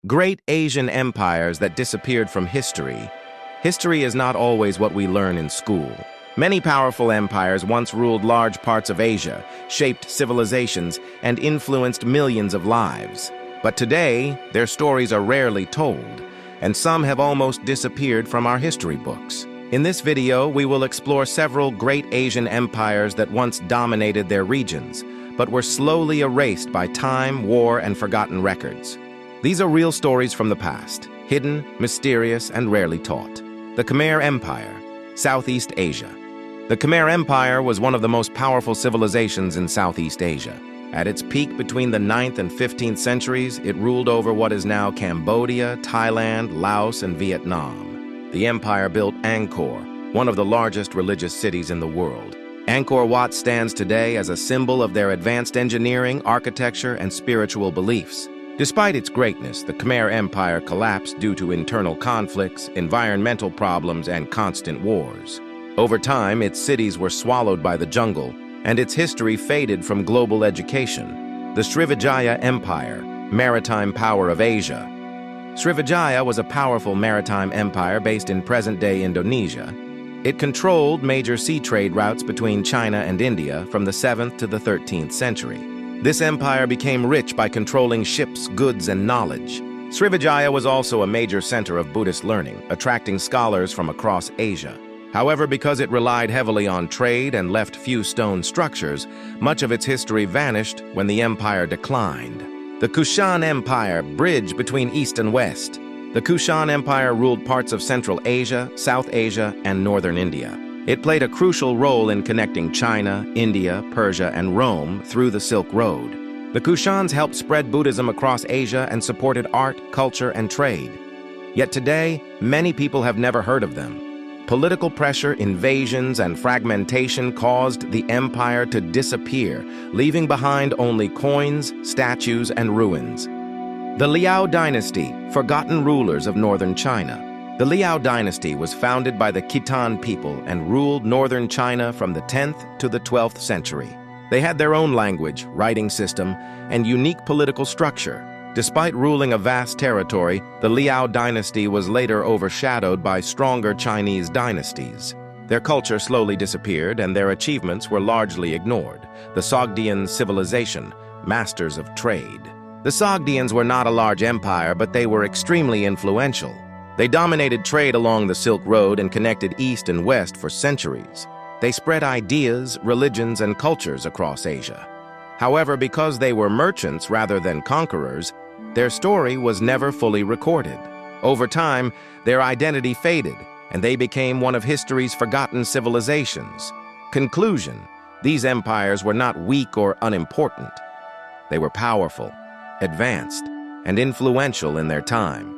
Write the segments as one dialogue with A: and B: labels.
A: Great Asian empires that disappeared from history. History is not always what we learn in school. Many powerful empires once ruled large parts of Asia, shaped civilizations, and influenced millions of lives. But today, their stories are rarely told, and some have almost disappeared from our history books. In this video, we will explore several great Asian empires that once dominated their regions, but were slowly erased by time, war, and forgotten records. These are real stories from the past, hidden, mysterious, and rarely taught. The Khmer Empire, Southeast Asia. The Khmer Empire was one of the most powerful civilizations in Southeast Asia. At its peak between the 9th and 15th centuries, it ruled over what is now Cambodia, Thailand, Laos, and Vietnam. The empire built Angkor, one of the largest religious cities in the world. Angkor Wat stands today as a symbol of their advanced engineering, architecture, and spiritual beliefs. Despite its greatness, the Khmer Empire collapsed due to internal conflicts, environmental problems, and constant wars. Over time, its cities were swallowed by the jungle, and its history faded from global education. The Srivijaya Empire, maritime power of Asia. Srivijaya was a powerful maritime empire based in present-day Indonesia. It controlled major sea trade routes between China and India from the 7th to the 13th century. This empire became rich by controlling ships, goods, and knowledge. Srivijaya was also a major center of Buddhist learning, attracting scholars from across Asia. However, because it relied heavily on trade and left few stone structures, much of its history vanished when the empire declined. The Kushan Empire, bridge between East and West. The Kushan Empire ruled parts of Central Asia, South Asia, and northern India. It played a crucial role in connecting China, India, Persia, and Rome through the Silk Road. The Kushans helped spread Buddhism across Asia and supported art, culture, and trade. Yet today, many people have never heard of them. Political pressure, invasions, and fragmentation caused the empire to disappear, leaving behind only coins, statues, and ruins. The Liao Dynasty, forgotten rulers of northern China. The Liao Dynasty was founded by the Khitan people and ruled northern China from the 10th to the 12th century. They had their own language, writing system, and unique political structure. Despite ruling a vast territory, the Liao Dynasty was later overshadowed by stronger Chinese dynasties. Their culture slowly disappeared and their achievements were largely ignored. The Sogdian civilization, masters of trade. The Sogdians were not a large empire, but they were extremely influential. They dominated trade along the Silk Road and connected East and West for centuries. They spread ideas, religions, and cultures across Asia. However, because they were merchants rather than conquerors, their story was never fully recorded. Over time, their identity faded, and they became one of history's forgotten civilizations. Conclusion: these empires were not weak or unimportant. They were powerful, advanced, and influential in their time.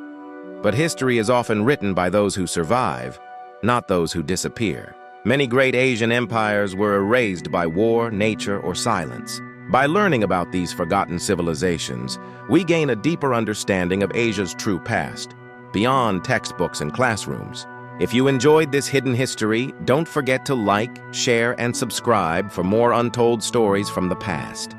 A: But history is often written by those who survive, not those who disappear. Many great Asian empires were erased by war, nature, or silence. By learning about these forgotten civilizations, we gain a deeper understanding of Asia's true past, beyond textbooks and classrooms. If you enjoyed this hidden history, don't forget to like, share, and subscribe for more untold stories from the past.